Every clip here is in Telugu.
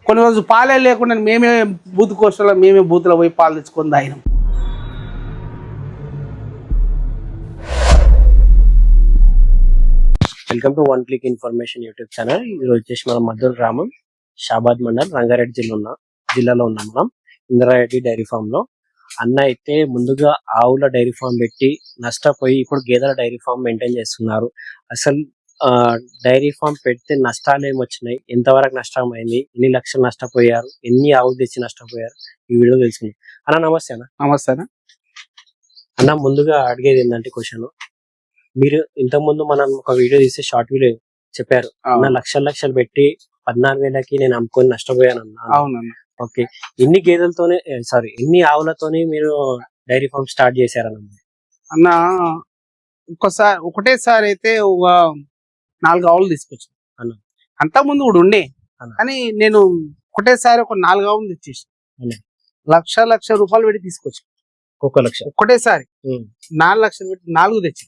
కొన్ని రోజులు పాలే లేకుండా మేమే బూత్ కోస్టల్లో మేమే బూత్లో పోయి పాలు తెచ్చుకొని తాగినాం. Welcome to one click information YouTube channel. ఈరోజు వచ్చేసి మనం మద్దూరు గ్రామం షాబాద్ మండల్ రంగారెడ్డి జిల్లాలో ఉన్నాం. మనం ఇంద్రారెడ్డి డైరీ ఫామ్ లో అన్న అయితే ముందుగా ఆవుల డైరీ ఫామ్ పెట్టి నష్టపోయి ఇప్పుడు గేదెల డైరీ ఫామ్ మెయింటైన్ చేస్తున్నారు. అసలు డైరీ ఫామ్ పెడితే నష్టాలు ఏమొచ్చినాయి, ఎంతవరకు నష్టం అయింది, ఎన్ని లక్షలు నష్టపోయారు, ఎన్ని ఆవులు తెచ్చి నష్టపోయారు, ఈ వీడియో తెలుసుకుందాం. అన్న నమస్తే అన్న. నమస్తే అన్న, ముందుగా అడిగేది ఏంటంటే క్వశ్చన్, మీరు ఇంతకుముందు మనం ఒక వీడియో తీసి షార్ట్ వీడియో చెప్పారు, లక్షలు పెట్టి 14,000కి నేను అమ్ముకొని నష్టపోయాను అన్న. అవునన్నా. ఓకే, ఎన్ని ఆవులతోనే మీరు డైరీ ఫామ్ స్టార్ట్ చేశారన్న? అన్న ఒకటేసారి అయితే 4 ఆవులు తీసుకొచ్చాను అన్న. అంతకుముందు కూడా ఉండే కానీ నేను ఒకటేసారి 4 ఆవులు తెచ్చేసి లక్ష రూపాయలు పెట్టి తీసుకొచ్చాను. 1 లక్ష ఒకటేసారి 4 లక్షలు పెట్టి 4 తెచ్చి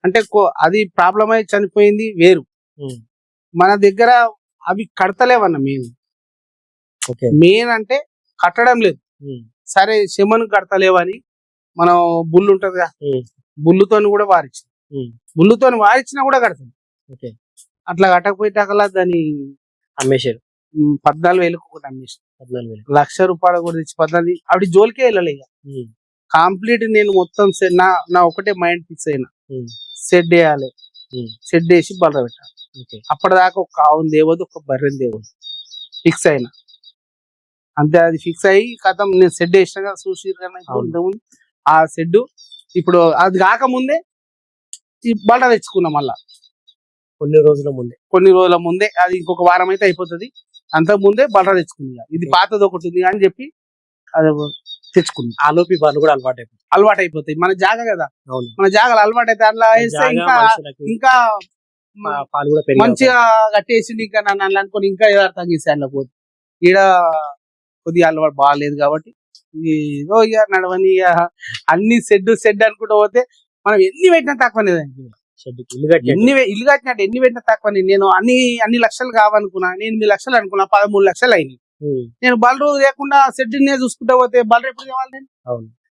అంటే అది ప్రాబ్లం అయి చనిపోయింది వేరు. మన దగ్గర అవి కడతలేవన్న మెయిన్ అంటే కట్టడం లేదు. సరే శమను కడతలేవని మనం బుల్లు ఉంటది కదా, బుల్లుతో కూడా వారిచ్చినా కూడా కడతాం. అట్లా కట్టకపోయేటకల్లా దాన్ని అమ్మేశారు. 14,000కి ఒకటి అమ్మేసారు. 14,000 లక్ష రూపాయలు కూడా తెచ్చి 14 ఆవిడ జోలికే వెళ్ళలే. కంప్లీట్ నేను మొత్తం నా ఒకటే మైండ్ ఫిక్స్ అయినా, షెడ్ వేయాలి, షెడ్ వేసి బలర పెట్టాలి. అప్పటిదాకా ఒక ఆవుని దేవదు, ఒక బర్రెని దేవదు ఫిక్స్ అయినా అంతే. అది ఫిక్స్ అయ్యి కథం నేను షెడ్ వేసినా చూసి ఆ షెడ్ ఇప్పుడు అది కాకముందే ఈ బలర తెచ్చుకున్నా. మళ్ళా కొన్ని రోజుల ముందే అది ఇంకొక వారం అయితే అయిపోతుంది. అంతకు ముందే బలర తెచ్చుకుంది. ఇది పాతది ఒకటి ఉంది అని చెప్పి అది తెచ్చుకుంది. ఆలోపి పాలు కూడా అలవాటు అయిపోతాయి. మన జాగ కదా, మన జాగలు అలవాటు అయితే అట్లా వేస్తే ఇంకా పాలు కూడా మంచిగా కట్టేసి ఇంకా నన్ను అనుకుని ఇంకా యథార్థంగా గీసే అందులో పోతే ఈడ కొద్దిగా అలవాటు బాగాలేదు కాబట్టి ఏదో ఇక నడవని అన్ని షెడ్ అనుకుంటూ పోతే మనం ఎన్ని పెట్టినా తక్కువనే. ఇల్లు కట్టినట్టు ఎన్ని పెట్టినా తక్కువని. నేను అన్ని లక్షలు కావనుకున్నా, 8 లక్షలు అనుకున్నా, 13 లక్షలు అయినాయి. నేను బలరు లేకుండా షెడ్ చూసుకుంటా పోతే బలరు ఎప్పుడు కావాలి? నేను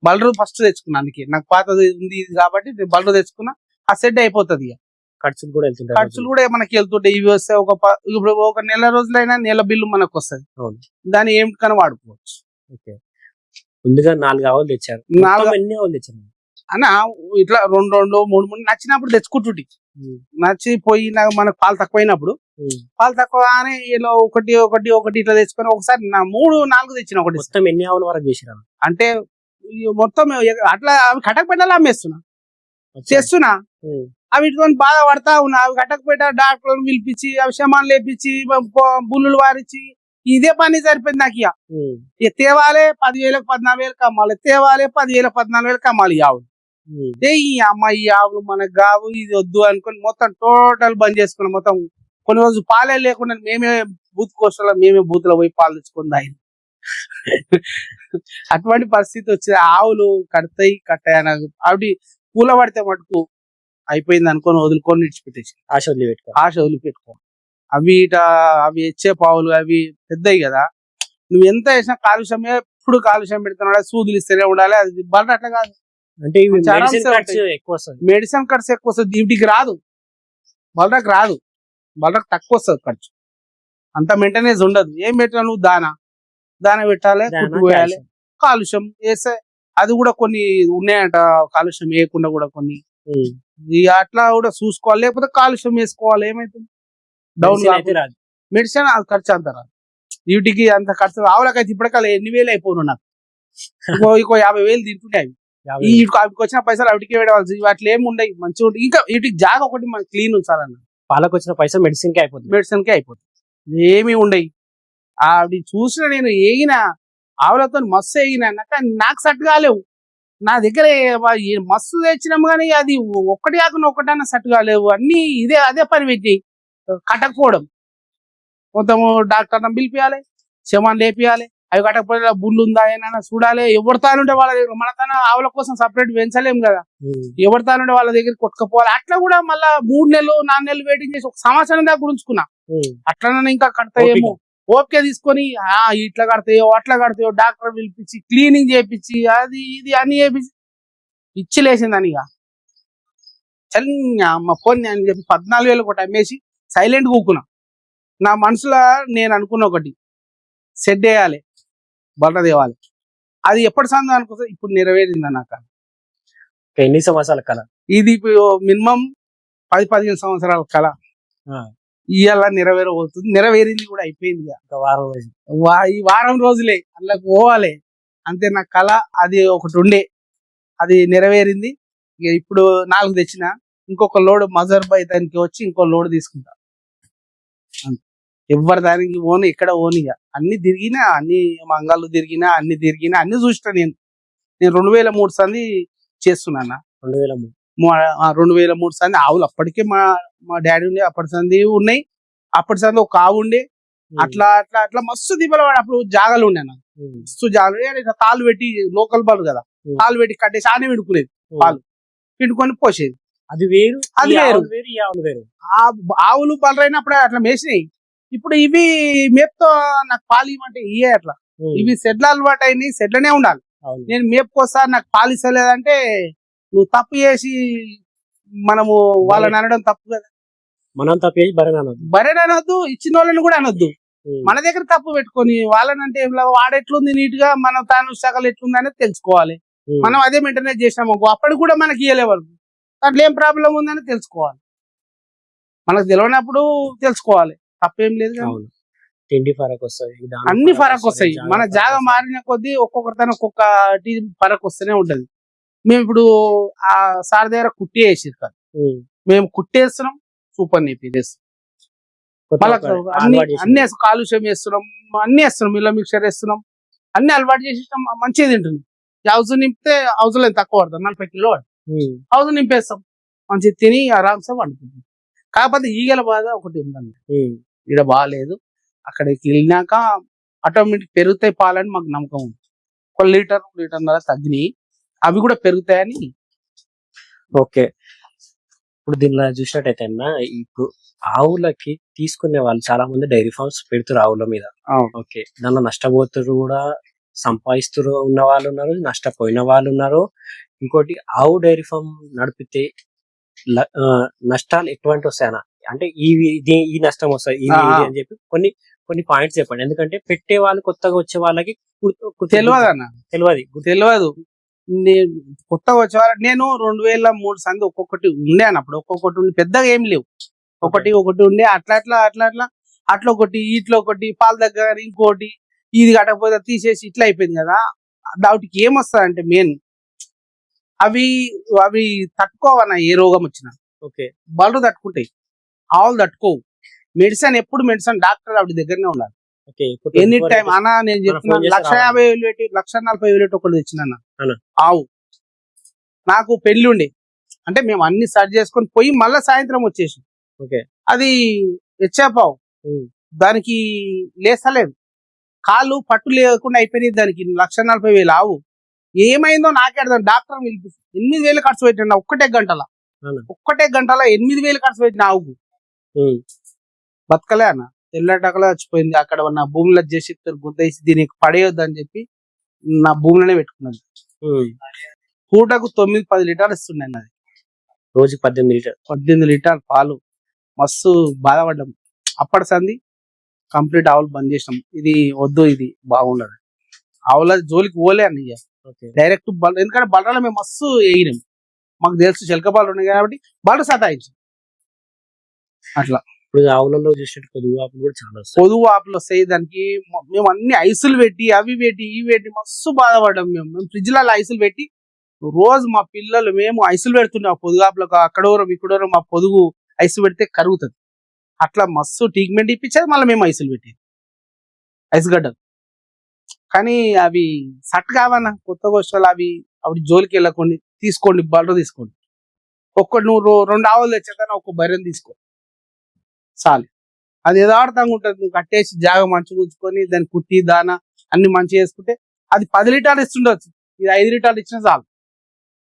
బలరు ఫస్ట్ తెచ్చుకున్నా. అందుకే నాకు పాతది ఉంది కాబట్టి బలరు తెచ్చుకున్నా. ఆ షెడ్ అయిపోతుంది. ఖర్చులు కూడా మనకి వెళ్తుంటాయి. ఇవి వస్తే ఇప్పుడు ఒక నెల రోజులైనా నెల బిల్లు మనకు వస్తుంది. దాన్ని ఏమిటికైనా వాడుకోవచ్చు. ముందుగా 4 ఆవులు తెచ్చారు. ఎన్ని ఆవులు తెచ్చారు అన్న? ఇట్లా 2, 3 నచ్చినప్పుడు తెచ్చుకుంటుంటి. నచ్చిపోయి మనకు పాలు తక్కువైనప్పుడు పాలు తక్కువ అని ఇలా ఒకటి ఇట్లా తెచ్చుకొని ఒకసారి 3, 4 తెచ్చిన. ఒకటి మొత్తం ఎన్ని ఆవుల వరకు చేసినా అంటే మొత్తం అట్లా అవి కట్టకపోయినా అమ్మేస్తున్నా, చేస్తున్నా. అవి ఇటువంటి బాధ పడతా ఉన్నా. అవి కట్టకపోయినా డాక్టర్లను పిలిపించి అవి శమాలు లేపించి బుల్లులు వారించి ఇదే పని సరిపోయింది నాకు. ఇక తేవాలే 10,000కి 14,000కి అమ్మాలి, తేవాలే 10,000 14,000కి అమ్మాలి. ఆవులు ఈ అమ్మాయి ఆవులు మనకు కావు, ఇది వద్దు అనుకుని మొత్తం టోటల్ బంద్ చేసుకున్నాం. మొత్తం కొన్ని రోజులు పాలే లేకుండా మేమే బూత్ కోస్టల్లో మేమే బూత్లో పోయి పాలు తెచ్చుకొని తాగినాం. అటువంటి పరిస్థితి వచ్చింది. ఆవులు కట్టాయి నాకు. ఆవిడ పూల పడితే మటుకు అయిపోయింది అనుకొని వదులుకొని విడిచిపెట్టేసి ఆశ వదిలిపెట్టుకో. అవి ఇచ్చే పావులు అవి పెద్దవి కదా, నువ్వు ఎంత వేసినా కాలుష్యమే. ఎప్పుడు కాలుష్యం పెడుతున్నాడు, సూదులు ఇస్తేనే ఉండాలి. అది బలర అట్లా కాదు. అంటే మెడిసిన్ ఖర్చు ఎక్కువ వస్తుంది, డ్యూటీకి రాదు. బలరకు రాదు, బలరకు తక్కువ వస్తుంది ఖర్చు. అంత మెయింటెనెన్స్ ఉండదు. ఏం పెట్టినా నువ్వు దాన పెట్టాలి, కుట్టు పోయాలి. కాలుష్యం వేస్తే అది కూడా కొన్ని ఉన్నాయంట, కాలుష్యం వేయకుండా కూడా కొన్ని అట్లా కూడా చూసుకోవాలి. లేకపోతే కాలుష్యం వేసుకోవాలి. ఏమైతుంది? డౌన్ మెడిసిన్ అది ఖర్చు అంత రాదు, డ్యూటీకి అంత ఖర్చు. ఆవులకైతే ఇప్పటికల్లా 8,000 అయిపోను నాకు. ఇంకో 50,000 తింటుండే అవి. అవికి వచ్చిన పైసలు అవిటికి వేయవలసి. అట్లా ఏమి ఉండవు, మంచిగా ఉంటాయి. ఇంకా వీటికి జాగ ఒకటి మనకి క్లీన్ ఉంచాలన్న. పాలకు వచ్చిన పైసలు మెడిసిన్ కి అయిపోతుంది. ఏమి ఉండయి. అవి చూసిన నేను ఏగిన ఆవులతో మస్తు ఏగినా, నాకు సెట్ కాలేవు. నా దగ్గర మస్తు తెచ్చినాము కానీ అది ఒక్కటి కాకుండా ఒకటైనా సెట్ కాలేవు. అన్ని అదే పని పెట్టి కట్టకపోవడం. మొత్తం డాక్టర్ని పిలిపియాలి, శమాన్ని లేపియాలి. అవి కట్టకపోతే బుల్లు ఉందా ఏమైనా చూడాలి. ఎవరితానుంటే వాళ్ళ దగ్గర, మన తన ఆవుల కోసం సపరేట్ పెంచలేము కదా, ఎవరితానుంటే వాళ్ళ దగ్గర కొట్టుకపోవాలి. అట్లా కూడా మళ్ళా 3 నెలలు 4 నెలలు వెయిటింగ్ చేసి 1 సంవత్సరం దాకా ఉంచుకున్నా. అట్లనే ఇంకా కడతాయేమో ఓపిక తీసుకొని ఇట్లా కడతాయో అట్లా కడతాయో డాక్టర్ పిలిపించి క్లీనింగ్ చేయించి అది ఇది అని చేపించి పిచ్చిలేసింది అని ఇక అమ్మ పోనీ అని చెప్పి 14,000 ఒకటి అమ్మేసి సైలెంట్ కూకున్నా. నా మనసులో నేను అనుకున్న ఒకటి సెట్ వేయాలి, బట్ట తేవాలి. అది ఎప్పటి సందో అనుకుంటే ఇప్పుడు నెరవేరింది నాకు. ఎన్ని సంవత్సరాల కళ ఇది మినిమం 10-15 సంవత్సరాల కళ ఇవాళ నెరవేరబోతుంది. నెరవేరింది కూడా అయిపోయింది. వారం రోజులు ఈ వారం రోజులే అందులోకి పోవాలి అంతే. నా కళ అది ఒకటి ఉండే, అది నెరవేరింది. ఇక ఇప్పుడు 4 తెచ్చిన, ఇంకొక లోడ్ మజర్ బై దానికి వచ్చి ఇంకో లోడ్ తీసుకుంటా. ఎవరి దానికి ఓను, ఎక్కడ ఓను. ఇక అన్ని తిరిగినా, అన్ని మంగాళ్ళు తిరిగినా, అన్ని చూసిన. నేను 2003 సంది చేస్తున్నా. 2003 సంది ఆవులు అప్పటికే మా డాడీ ఉండే, అప్పటి సంది ఉన్నాయి. అప్పటి సంది ఒక ఆవు ఉండే. అట్లా అట్లా అట్లా మస్తు దిబ్బలవాడు. అప్పుడు జాగాలు ఉండే నాకు, మస్తు జాగాలు. తాళ్ళు పెట్టి, లోకల్ బాలు కదా, తాళ్ళు పెట్టి కట్టేసి ఆనే విడుకునేది, పాలు పిండుకొని పోసేది. అది వేరు, అది వేరు. వేరు. ఆవులు బలరైనప్పుడు అట్లా మేసినాయి. ఇప్పుడు ఇవి మేపుతో నాకు పాలు ఇవ్వమంటే ఇవే అట్లా. ఇవి సెడ్ల అలవాటు అయినాయి, సెడ్లనే ఉండాలి. నేను మేపుకొస్తా, నాకు పాలు ఇస్తలేదంటే నువ్వు తప్పు చేసి మనము వాళ్ళని అనడం తప్పు కదా. మనం తప్పు చేసి బర్రెని అనొద్దు, ఇచ్చిన వాళ్ళని కూడా అనొద్దు. మన దగ్గర తప్పు పెట్టుకొని వాళ్ళని అంటే వాడెట్లుంది నీట్ గా, మనం తాను సగలు ఎట్లుంది అనేది తెలుసుకోవాలి. మనం అదే మెయింటెనెన్స్ చేసినాము అప్పటికి కూడా మనకి ఇయ్యలేవారు. దాంట్లో ఏం ప్రాబ్లం ఉందని తెలుసుకోవాలి. మనకు తెలియనప్పుడు తెలుసుకోవాలి, తప్పేం లేదు. తిండి ఫరక్ వస్తాయి, అన్ని ఫరక్ వస్తాయి. మన జాగా మారిన కొద్దీ ఒక్కొక్కరితో ఒక్కొక్కటి ఫరక్ వస్తూనే ఉంటది. మేము ఇప్పుడు ఆ సార్ దగ్గర కుట్టి వేసారు కదా, మేము కుట్టేస్తున్నాం, సూపర్ నేపీ చేస్తున్నాం, అన్ని కాలుష్యం వేస్తున్నాం, అన్ని వేస్తున్నాం, మిల్ల మిక్చర్ వేస్తున్నాం, అన్ని అలవాటు చేసేస్తాం. మంచిగా తింటుంది. హౌస్ నింపితే హౌస్ లో తక్కువ పడతాం, 40 కిలో పడుతుంది. హౌస్ నింపేస్తాం, మంచిగా తిని ఆరామ్సే వండుకుంటాం. కాకపోతే ఈగల బాధ ఒకటి ఉందండి, ఇక్కడ బాగాలేదు. అక్కడికి వెళ్ళినాక ఆటోమేటిక్ పెరుగుతాయి పాలని మాకు నమ్మకం ఉంది. 1 లీటర్న్నర తగ్గినాయి, అవి కూడా పెరుగుతాయని. ఓకే, ఇప్పుడు దీనిలో చూసినట్టయితే ఇప్పుడు ఆవులకి తీసుకునే వాళ్ళు చాలా మంది డైరీ ఫార్మ్స్ పెడుతున్నారు ఆవుల మీద. ఓకే, దానిలో నష్టపోతున్నారు కూడా, సంపాదిస్తూ ఉన్న వాళ్ళు ఉన్నారు, నష్టపోయిన వాళ్ళు ఉన్నారు. ఇంకోటి ఆవు డైరీ ఫార్మ్ నడిపితే నష్టాలు ఎటువంటి వస్తాయన్నా, అంటే ఈ నష్టం వస్తాయి ఇది అని చెప్పి కొన్ని పాయింట్స్ చెప్పండి. ఎందుకంటే పెట్టే వాళ్ళు, కొత్తగా వచ్చే వాళ్ళకి తెలియదు. కొత్తగా వచ్చే వాళ్ళకి నేను 2003 సంది ఒక్కొక్కటి ఉండే అన్నప్పుడు, ఒక్కొక్కటి ఉండి పెద్దగా ఏం లేవు, ఒకటి ఉండే. అట్లా ఒకటి, ఇట్లా ఒకటి, పాల దగ్గర ఇంకోటి, ఇది కట్టకపోతే తీసేసి ఇట్లా అయిపోయింది కదా. దాటికి ఏమొస్తుంది అంటే మెయిన్ అవి తట్టుకోవన్నా, ఏ రోగం వచ్చినా. ఓకే, బళ్ళు తట్టుకుంటాయి, ఆవులు తట్టుకోవు. మెడిసిన్ ఎప్పుడు డాక్టర్ ఆవిడ దగ్గరనే ఉండాలి ఎనీ టైం. అన్నా నేను చెప్తున్నా, 1,50,000 పెట్టి 1,40,000 ఒకటి తెచ్చిన ఆవు. నాకు పెళ్లి ఉండే, అంటే మేము అన్ని సర్చ్ చేసుకొని పోయి మళ్ళా సాయంత్రం వచ్చేసి, అది ఎచ్చాపావు, దానికి లేసలేదు, కాళ్ళు పట్టు లేకుండా అయిపోయినాయి. దానికి 1,40,000 ఆవు. ఏమైందో నాకే అర్థం. డాక్టర్ పిలిపిస్తే 8,000 ఖర్చు పెట్టండి ఒక్కటే గంటల 8,000 ఖర్చు పెట్టిన ఆవుకు. బతకలే అన్న, తెల్లటకలా వచ్చిపోయింది. అక్కడ నా భూమిలో చేసి గుద్దేసి దీనికి పడేయొద్దు అని చెప్పి నా భూమిలోనే పెట్టుకున్నది. పూటకు 9-10 లీటర్లు ఇస్తున్నాయి అది. రోజుకి 18 లీటర్ పాలు. మస్తు బాధపడ్డాం. అప్పటి సంది కంప్లీట్ ఆవులు బంద్ చేసినాం. ఇది వద్దు, ఇది బాగుండదు, ఆవుల జోలికి పోలే అన్న. డైరెక్ట్ ఎందుకంటే బలరాలు మేము మస్తు వేయినాం, మాకు తెలుసు చిలక బాలు ఉన్నాయి కాబట్టి బల సతాయించాం. అట్లా ఇప్పుడు ఆవులలో చూసినట్టు పొదుగు ఆపులు కూడా చాలా పొదుగు ఆపులు వస్తాయి. దానికి మేము అన్ని ఐసులు పెట్టి, అవి పెట్టి, ఇవి పెట్టి మస్తు బాధపడ్డాం. మేము ఫ్రిడ్జ్ లలో ఐసులు పెట్టి రోజు మా పిల్లలు మేము ఐసులు పెడుతున్నాం పొదుగు ఆపులకు. అక్కడోరం ఇక్కడోరం మా పొదుగు ఐసు పెడితే కరుగుతుంది. అట్లా మస్తు ట్రీట్మెంట్ ఇప్పించేది. మళ్ళీ మేము ఐసులు పెట్టేది, ఐసు గడ్డలు. కానీ అవి సట్ కావన్నా, కొత్త గోష్ఠాలు అవి అవి జోలికి వెళ్ళకండి, తీసుకోండి, బలరు తీసుకోండి. నువ్వు 2 ఆవులు తెచ్చేదాన్ని ఒక బర్రెని తీసుకో చాలు. అది యథార్థంగా ఉంటుంది. నువ్వు కట్టేసి జాగ మంచిగా ఉంచుకొని దాన్ని కుట్టి దాన అన్ని మంచిగా వేసుకుంటే అది 10 లీటర్లు ఇస్తుండొచ్చు, ఇది 5 లీటర్లు ఇచ్చినా చాలు.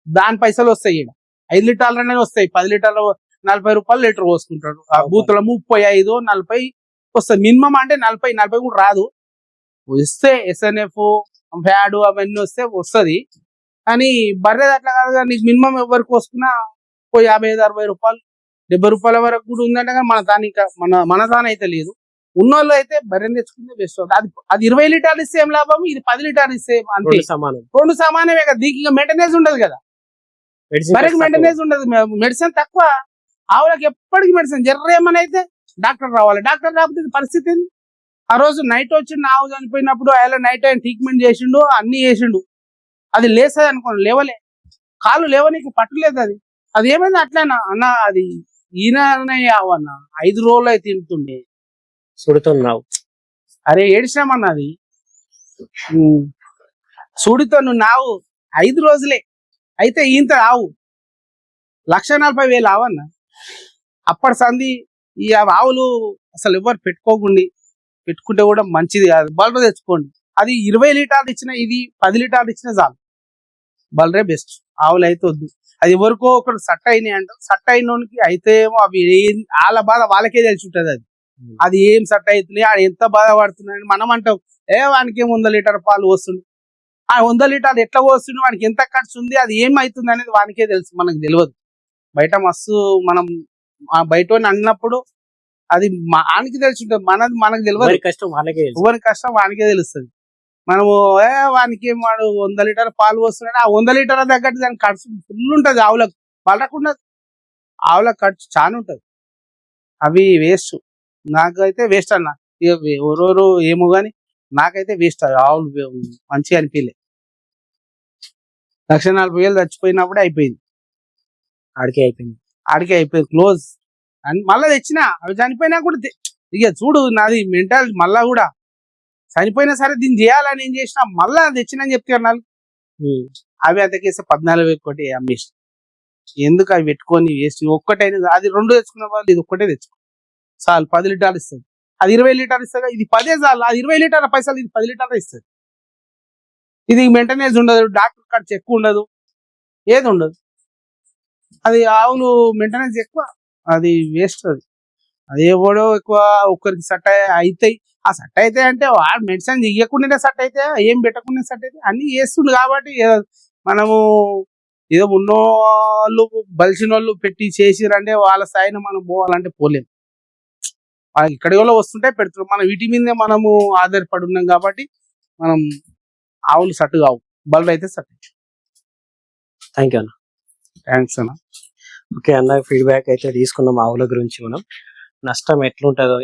దాని పైసలు వస్తాయి. ఇక్కడ 5 లీటర్లు అనేది వస్తాయి. 10 లీటర్లు 40 రూపాయలు లీటర్ పోసుకుంటాడు. ఆ బూతుల 35-40 వస్తుంది. మినిమం అంటే 40 కూడా రాదు. వస్తే SNF ఫ్యాడ్ అవన్నీ వస్తుంది. కానీ బర్రెది అట్లా కాదు కదా, నీకు మినిమం ఎవరికి వస్తున్నా 55-60 రూపాయలు 70 రూపాయల వరకు కూడా ఉందంటే కానీ మన దాని అయితే లేదు. ఉన్నోళ్ళు అయితే బర్రెని తెచ్చుకుంటే బెస్ట్. అది 20 లీటర్లు ఇస్తే ఏం లాభం, ఇది 10 లీటర్లు ఇస్తే అంతే, సమానం. రెండు సమానమే కదా. దీనికి ఇంకా మెయింటెనెన్స్ ఉండదు కదా, బర్రెకి మెయింటెనెన్స్ ఉండదు, మెడిసిన్ తక్కువ. ఆవులకి ఎప్పటికీ మెడిసిన్ జర్రేమని అయితే డాక్టర్ రావాలి, డాక్టర్ రాకపోతే పరిస్థితి ఏంది. ఆ రోజు నైట్ వచ్చిండు ఆవు చనిపోయినప్పుడు ఆయన నైట్ ఆయన ట్రీట్మెంట్ చేసిండు, అన్ని చేసిండు. అది లేస్తుంది అనుకోండి, లేవలే, కాళ్ళు లేవనీకి పట్టులేదు. అది ఏమైంది అట్లనా అన్న, అది ఈయన ఆవు అన్న 5 రోజులు అయితే తింటుండే సుడుతున్నావు. అరే ఏడిచామన్నది సుడితో నువ్వు నావు 5 రోజులే అయితే ఈంత ఆవు 1,40,000 ఆవన్న. అప్పటి సంది ఈ ఆవులు అసలు ఎవరు పెట్టుకుంటే కూడా మంచిది కాదు. బలరే తెచ్చుకోండి. అది 20 లీటర్లు ఇచ్చిన, ఇది 10 లీటర్లు ఇచ్చినా చాలు. బలరే బెస్ట్. ఆవులు అయితే వద్దు. అది ఎవరికో ఒకరు సట్ అయినాయి అంటారు. సట్ అయినోనికి అయితే ఏమో అవి వాళ్ళ బాధ వాళ్ళకే తెలిసి ఉంటుంది. అది ఏం సట్ అవుతున్నాయి, ఆడు ఎంత బాధపడుతున్నాయని మనం అంటాం. వానికి 100 లీటర్ పాలు వస్తుంది, ఆ 100 లీటర్లు ఎట్లా వస్తుంది, వానికి ఎంత ఖర్చు ఉంది, అది ఏమవుతుంది అనేది వానికే తెలుసు, మనకు తెలియదు. బయట మస్తు మనం బయట అన్నప్పుడు అది వానికి తెలిసి ఉంటుంది, మనకు తెలియదు. ఎవరి కష్టం వానికే తెలుస్తుంది. మనము వానికి వాడు 100 లీటర్ పాలు వస్తున్నాడు, ఆ 100 లీటర్ల తగ్గట్టు దానికి ఖర్చు ఫుల్ ఉంటుంది. ఆవులకు పడకుండా ఆవులకు ఖర్చు చాలా ఉంటుంది. అవి వేస్ట్, నాకైతే వేస్ట్ అన్న. ఎవరెవరు ఏమో గాని నాకైతే వేస్ట్. ఆవులు మంచిగా అనిపించలే. 1,40,000 చచ్చిపోయినప్పుడే అయిపోయింది, ఆడికే అయిపోయింది క్లోజ్. అని మళ్ళీ తెచ్చినా అవి చనిపోయినా కూడా ఇక చూడు నాది మెంటాలిటీ. మళ్ళా కూడా చనిపోయినా సరే దీన్ని చేయాలని ఏం చేసినా మళ్ళా తెచ్చినని చెప్తారు నాలుగు. అవి అంతకేస్తే 14,000 కోటి అమ్మేసి ఎందుకు అవి పెట్టుకొని వేస్ట్. ఒక్కటైనా అది 2 తెచ్చుకున్న వాళ్ళు ఇది ఒక్కటే తెచ్చుకో చాలు. 10 లీటర్లు ఇస్తుంది, అది 20 లీటర్లు ఇస్తుంది. ఇది 10 చాలు, అది 20 లీటర్ల పైసలు, ఇది 10 లీటర్లు ఇస్తుంది. ఇది మెయింటెనెన్స్ ఉండదు, డాక్టర్ ఖర్చు ఎక్కువ ఉండదు, ఏది ఉండదు. అది ఆవులు మెయింటెనెన్స్ ఎక్కువ, అది వేస్ట్. అది ఎవడో ఎక్కువ ఒక్కరికి సట్ అవుతాయి. ఆ సట్ అయితే అంటే వాడు మెడిసిన్ ఇవ్వకుండా సట్ అయితే, ఏం పెట్టకుండా సట్ అయితే అన్ని చేస్తుండు. కాబట్టి మనము ఏదో ఉన్నోళ్ళు బలిసిన వాళ్ళు పెట్టి చేసిరంటే వాళ్ళ స్థాయిని మనం పోవాలంటే పోలేము. వాళ్ళకి ఇక్కడి వాళ్ళు వస్తుంటే పెడుతున్నాం, మనం వీటి మీదే మనము ఆధారపడి ఉన్నాం. కాబట్టి మనం ఆవులు సట్టు కావు, బలు అయితే సట్. థ్యాంక్ యూ అన్న. థ్యాంక్స్ అన్న. ఓకే అన్న, ఫీడ్బ్యాక్ అయితే తీసుకున్నాం ఆవుల గురించి. మనం నష్టం ఎట్లుంటుందో,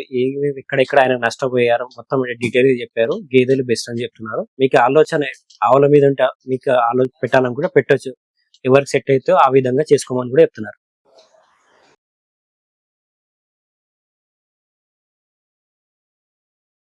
ఎక్కడెక్కడ ఆయన నష్టపోయారు మొత్తం డీటెయిల్ గా చెప్పారు. గేదెలు బెస్ట్ అని చెప్తున్నారు. మీకు ఆలోచన ఆవుల మీద ఉంటే మీకు ఆలోచన పెట్టాలని కూడా పెట్టొచ్చు, ఎవరికి సెట్ అయితే ఆ విధంగా చేసుకోమని కూడా చెప్తున్నారు.